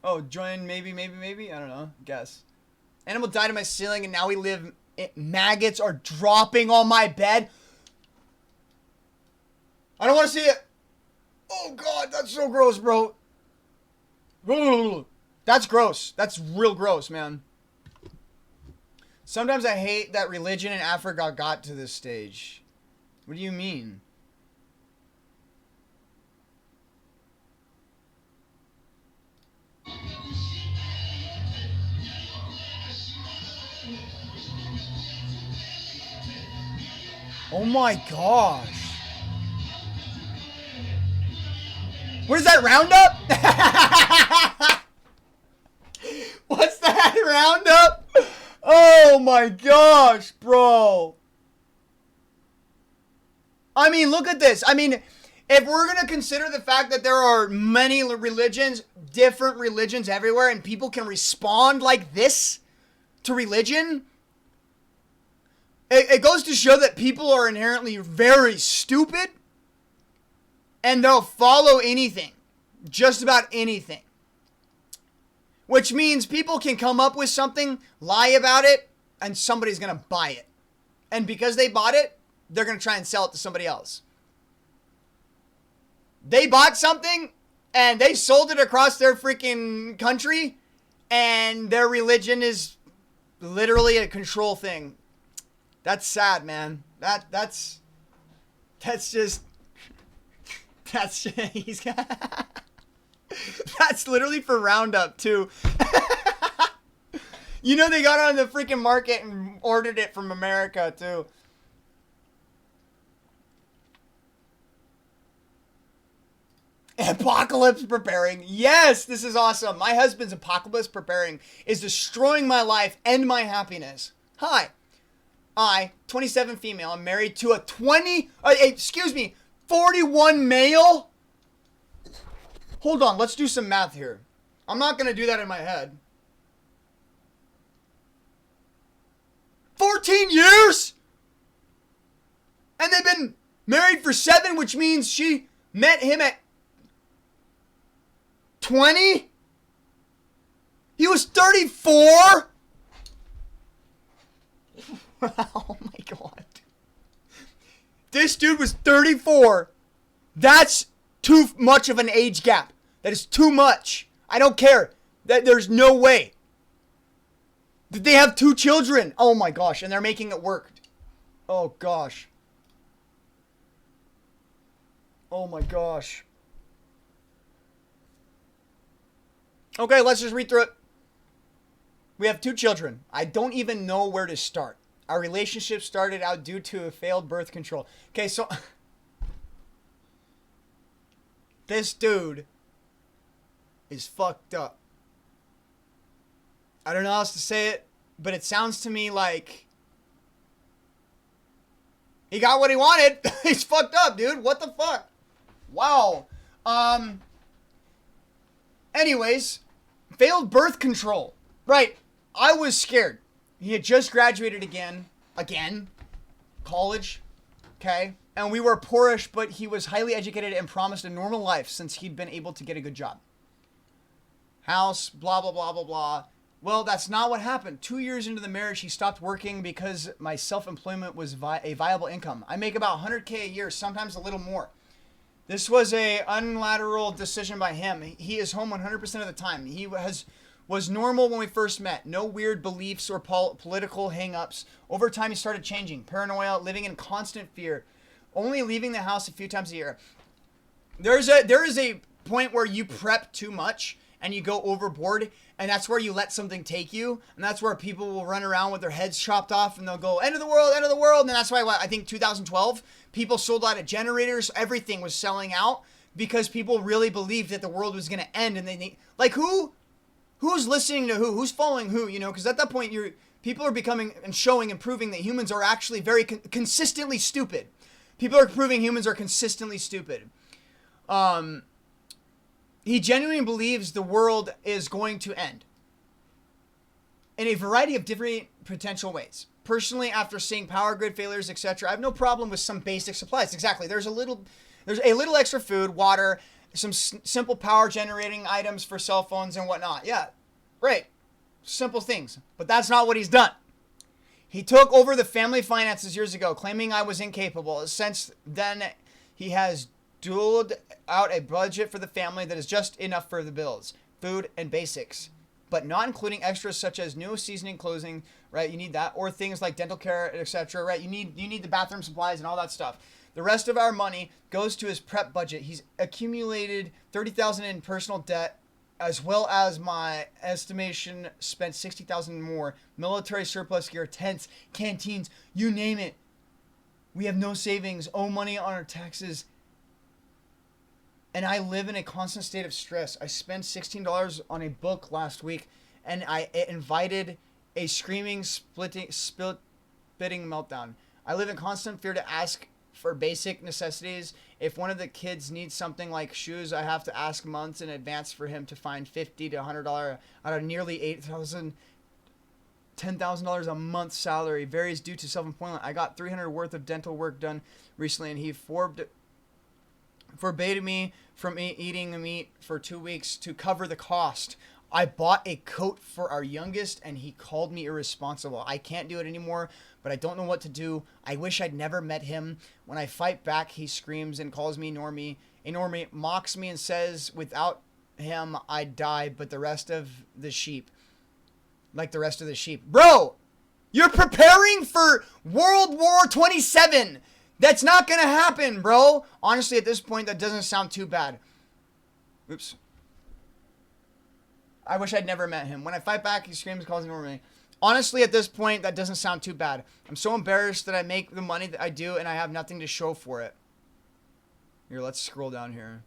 Oh, join maybe, maybe, maybe. I don't know. Guess. Animal died in my ceiling, and now we live. Maggots are dropping on my bed. I don't want to see it. Oh God, that's so gross, bro. That's gross. That's real gross, man. Sometimes I hate that religion in Africa got to this stage. What do you mean? Oh my gosh. What is that, Roundup? What's that, Roundup? Oh my gosh, bro. I mean, look at this. I mean, if we're going to consider the fact that there are many religions, different religions everywhere, and people can respond like this to religion, it goes to show that people are inherently very stupid, and they'll follow anything, just about anything. Which means people can come up with something, lie about it, and somebody's going to buy it. And because they bought it, they're going to try and sell it to somebody else. They bought something, and they sold it across their freaking country, and their religion is literally a control thing. That's sad, man. That's just he's that's literally for Roundup too. You know they got on the freaking market and ordered it from America too. Apocalypse preparing. Yes, this is awesome. My husband's apocalypse preparing is destroying my life and my happiness. Hi. I, 27 female, I'm married to a 41 male? Hold on, let's do some math here. I'm not going to do that in my head. 14 years? And they've been married for 7, which means she met him at 20? He was 34? Oh my God. This dude was 34. That's too much of an age gap. That is too much. I don't care. There's no way. Did they have 2 children? Oh my gosh. And they're making it work. Oh gosh. Oh my gosh. Okay, let's just read through it. We have 2 children. I don't even know where to start. Our relationship started out due to a failed birth control. Okay, so this dude is fucked up. I don't know how else to say it, but it sounds to me like he got what he wanted. He's fucked up, dude. What the fuck? Wow. Anyways, failed birth control. Right. I was scared. He had just graduated again, college, okay? And we were poorish, but he was highly educated and promised a normal life since he'd been able to get a good job. House, blah, blah, blah, blah, blah. Well, that's not what happened. 2 years into the marriage, he stopped working because my self-employment was a viable income. I make about $100K a year, sometimes a little more. This was a unilateral decision by him. He is home 100% of the time. He was normal when we first met. No weird beliefs or political hang-ups. Over time, he started changing. Paranoia, living in constant fear. Only leaving the house a few times a year. There is a point where you prep too much and you go overboard, and that's where you let something take you, and that's where people will run around with their heads chopped off, and they'll go, end of the world, and that's why I think 2012, people sold out of generators, everything was selling out, because people really believed that the world was going to end, and who's listening to who? Who's following who? You know, because at that point, people are becoming and showing and proving that humans are actually very consistently stupid. People are proving humans are consistently stupid. He genuinely believes the world is going to end in a variety of different potential ways. Personally, after seeing power grid failures, etc., I have no problem with some basic supplies. Exactly. There's a little extra food, water, some simple power generating items for cell phones and whatnot. Yeah, right. Simple things. But that's not what he's done. He took over the family finances years ago, claiming I was incapable. Since then, he has doled out a budget for the family that is just enough for the bills, food, and basics, but not including extras such as new seasoning, clothing, right? You need that, or things like dental care, etc. Right? You need the bathroom supplies and all that stuff. The rest of our money goes to his prep budget. He's accumulated $30,000 in personal debt, as well as my estimation spent $60,000 more. Military surplus gear, tents, canteens, you name it. We have no savings, owe money on our taxes, and I live in a constant state of stress. I spent $16 on a book last week, and I invited a screaming, spitting meltdown. I live in constant fear to ask for basic necessities. If one of the kids needs something like shoes, I have to ask months in advance for him to find $50 to $100 out of nearly $8,000, $10,000 a month salary. Varies due to self-employment. I got $300 worth of dental work done recently, and he forbade me from eating meat for 2 weeks to cover the cost. I bought a coat for our youngest, and he called me irresponsible. I can't do it anymore, but I don't know what to do. I wish I'd never met him. When I fight back, he screams and calls me normie. A normie mocks me and says, without him, I'd die, but the rest of the sheep. Like the rest of the sheep. Bro, you're preparing for World War 27. That's not going to happen, bro. Honestly, at this point, that doesn't sound too bad. Oops. I wish I'd never met him. When I fight back, he screams and calls me normally. Honestly, at this point, that doesn't sound too bad. I'm so embarrassed that I make the money that I do and I have nothing to show for it. Here, let's scroll down here.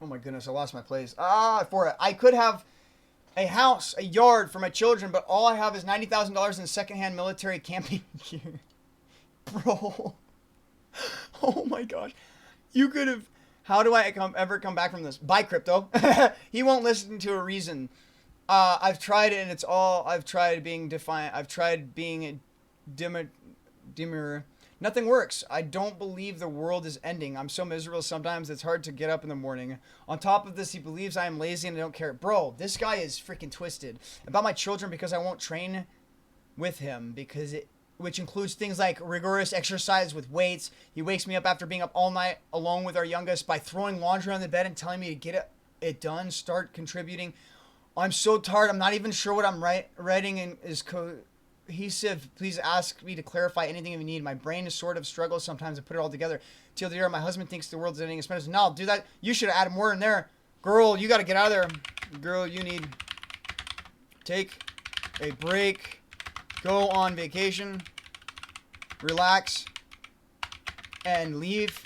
Oh my goodness, I lost my place. For it. I could have a house, a yard for my children, but all I have is $90,000 in secondhand military camping gear. Bro. Oh my gosh. You could have... How do I ever come back from this? Buy crypto. He won't listen to a reason. I've tried it, and it's all... I've tried being defiant. I've tried being demure. Nothing works. I don't believe the world is ending. I'm so miserable sometimes it's hard to get up in the morning. On top of this, he believes I am lazy and I don't care. Bro, this guy is freaking twisted. About my children, because I won't train with him, which includes things like rigorous exercise with weights. He wakes me up after being up all night alone with our youngest by throwing laundry on the bed and telling me to get it done, start contributing. I'm so tired. I'm not even sure what I'm writing in is cohesive. Please ask me to clarify anything you need. My brain is sort of struggles sometimes to put it all together. Till the year, my husband thinks the world's ending. No, do that. You should add more in there. Girl, you got to get out of there. Girl, you need take a break. Go on vacation, relax, and leave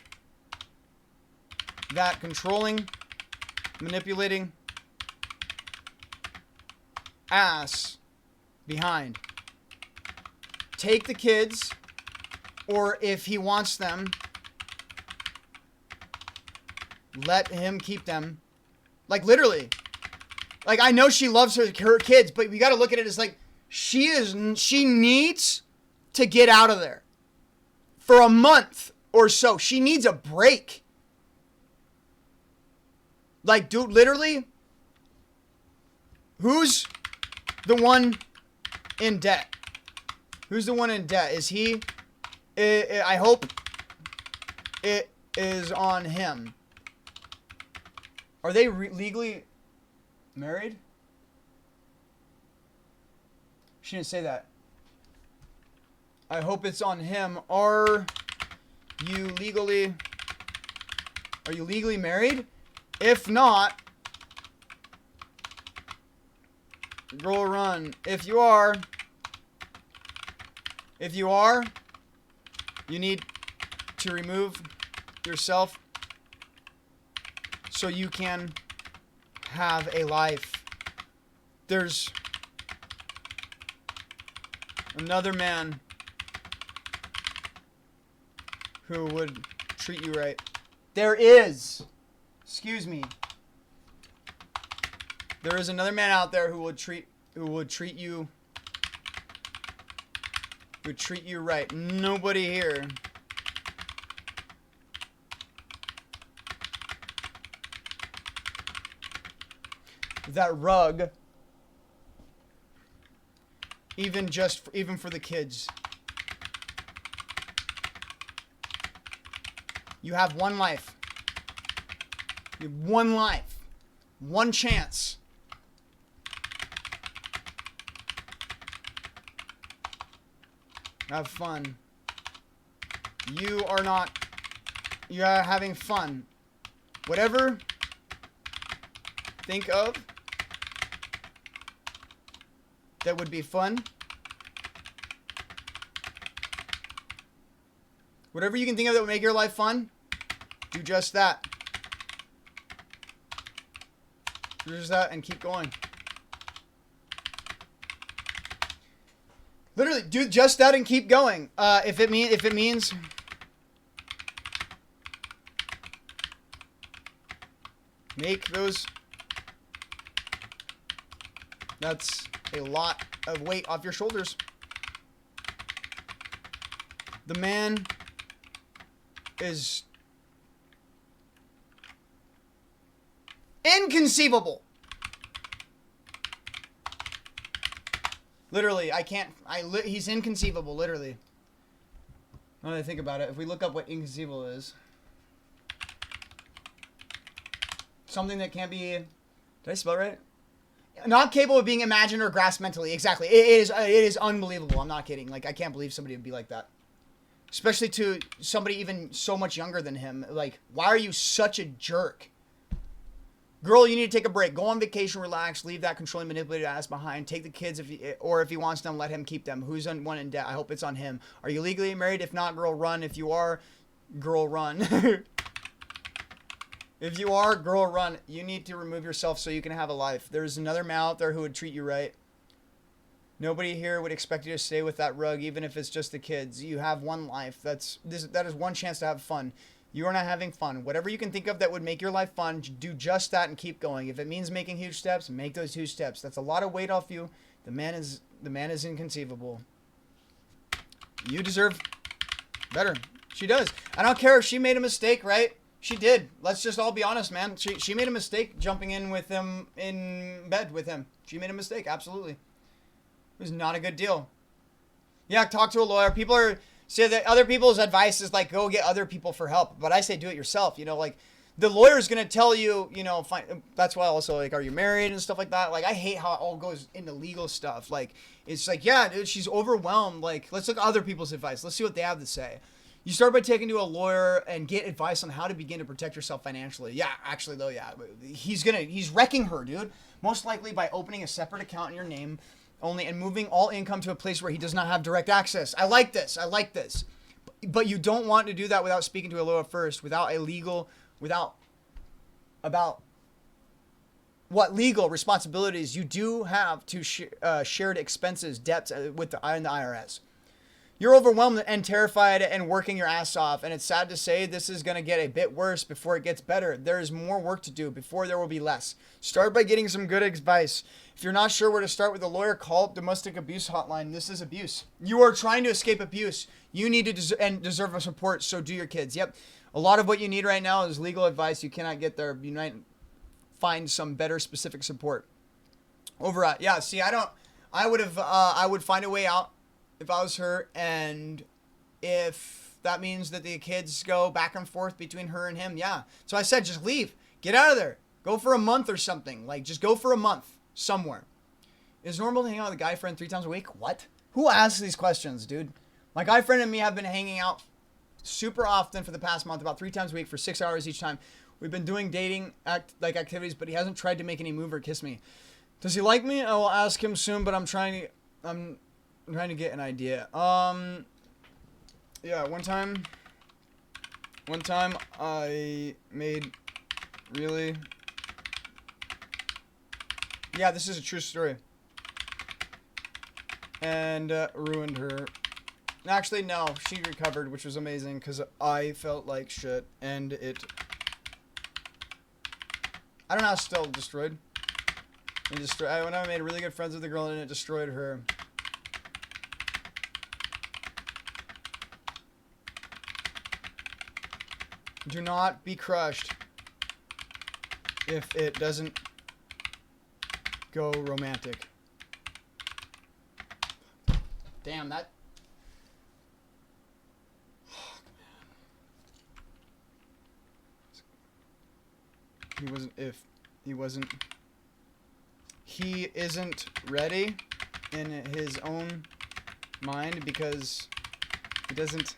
that controlling, manipulating ass behind. Take the kids, or if he wants them, let him keep them. Like, literally. Like, I know she loves her kids, but we got to look at it as like, she needs to get out of there for a month or so. She needs a break. Like, dude, literally, who's the one in debt? Who's the one in debt? Is he? I hope it is on him. Are they legally married? She didn't say that. I hope it's on him. Are you legally married? If not, girl, run. If you are, you need to remove yourself so you can have a life. There's another man who would treat you right. There is. Excuse me. There is another man out there who would treat you right. Nobody here that rug, even for the kids. You have one life. You have one life. One chance. Have fun. You are having fun. Whatever think of that would be fun. Whatever you can think of that would make your life fun, do just that. Do just that and keep going. Literally, do just that and keep going. If it means make those. That's a lot of weight off your shoulders. The man is inconceivable. Literally, he's inconceivable, literally. Now that I think about it, if we look up what inconceivable is, something that can't be, did I spell it right? Not capable of being imagined or grasped mentally. Exactly. It is unbelievable. I'm not kidding. Like, I can't believe somebody would be like that. Especially to somebody even so much younger than him. Like, why are you such a jerk? Girl, you need to take a break. Go on vacation, relax, leave that controlling, manipulative ass behind. Take the kids, if he wants them, let him keep them. Who's on one in debt? I hope it's on him. Are you legally married? If not, girl, run. If you are, girl, run. If you are, girl, run. You need to remove yourself so you can have a life. There's another man out there who would treat you right. Nobody here would expect you to stay with that rug, even if it's just the kids. You have one life. That is one chance to have fun. You are not having fun. Whatever you can think of that would make your life fun, do just that and keep going. If it means making huge steps, make those huge steps. That's a lot of weight off you. The man is inconceivable. You deserve better. She does. I don't care if she made a mistake, right? She did. Let's just all be honest, man. She made a mistake jumping in with him in bed with him. She made a mistake, absolutely. It was not a good deal. Yeah, talk to a lawyer. People say that other people's advice is like, go get other people for help. But I say do it yourself. You know, like, the lawyer's going to tell you, you know, that's why also, like, are you married and stuff like that? Like, I hate how it all goes into legal stuff. Like, it's like, yeah, dude, she's overwhelmed. Like, let's look at other people's advice. Let's see what they have to say. You start by taking to a lawyer and get advice on how to begin to protect yourself financially. Yeah, actually, though, yeah. He's wrecking her, dude. Most likely by opening a separate account in your name only and moving all income to a place where he does not have direct access. I like this. But you don't want to do that without speaking to a lawyer first, without what legal responsibilities you do have to shared expenses, debts with the IRS. You're overwhelmed and terrified and working your ass off, and it's sad to say this is going to get a bit worse before it gets better. There's more work to do before there will be less. Start by getting some good advice. If you're not sure where to start with a lawyer, call domestic abuse hotline. This is abuse. You are trying to escape abuse. You need to deserve a support, so do your kids. Yep. A lot of what you need right now is legal advice. You cannot get there. You might find some better specific support. Yeah, see, I would find a way out if I was her, and if that means that the kids go back and forth between her and him, yeah. So I said, just leave. Get out of there. Go for a month or something. Like, just go for a month somewhere. Is it normal to hang out with a guy friend 3 times a week? What? Who asks these questions, dude? My guy friend and me have been hanging out super often for the past month, about 3 times a week for 6 hours each time. We've been doing dating activities, but he hasn't tried to make any move or kiss me. Does he like me? I will ask him soon, but I'm trying to get an idea. Yeah, one time I made really... Yeah, this is a true story. And ruined her. Actually, no, she recovered, which was amazing, because I felt like shit, and it... I don't know, it's still destroyed. When I made really good friends with the girl, and it destroyed her. Do not be crushed if it doesn't go romantic. Damn, that... He isn't ready in his own mind because he doesn't...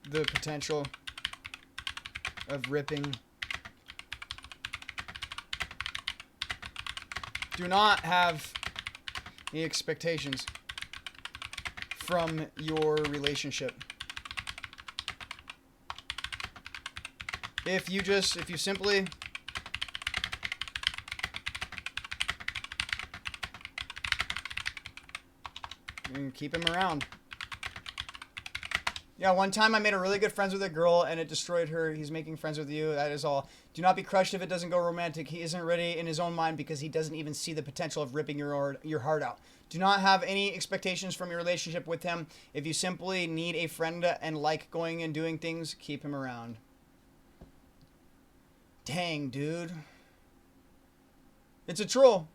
The potential of ripping... Do not have any expectations from your relationship. If you simply keep him around. Yeah, one time I made a really good friends with a girl and it destroyed her. He's making friends with you. That is all. Do not be crushed if it doesn't go romantic. He isn't ready in his own mind because he doesn't even see the potential of ripping your heart out. Do not have any expectations from your relationship with him. If you simply need a friend and like going and doing things, keep him around. Dang, dude. It's a troll.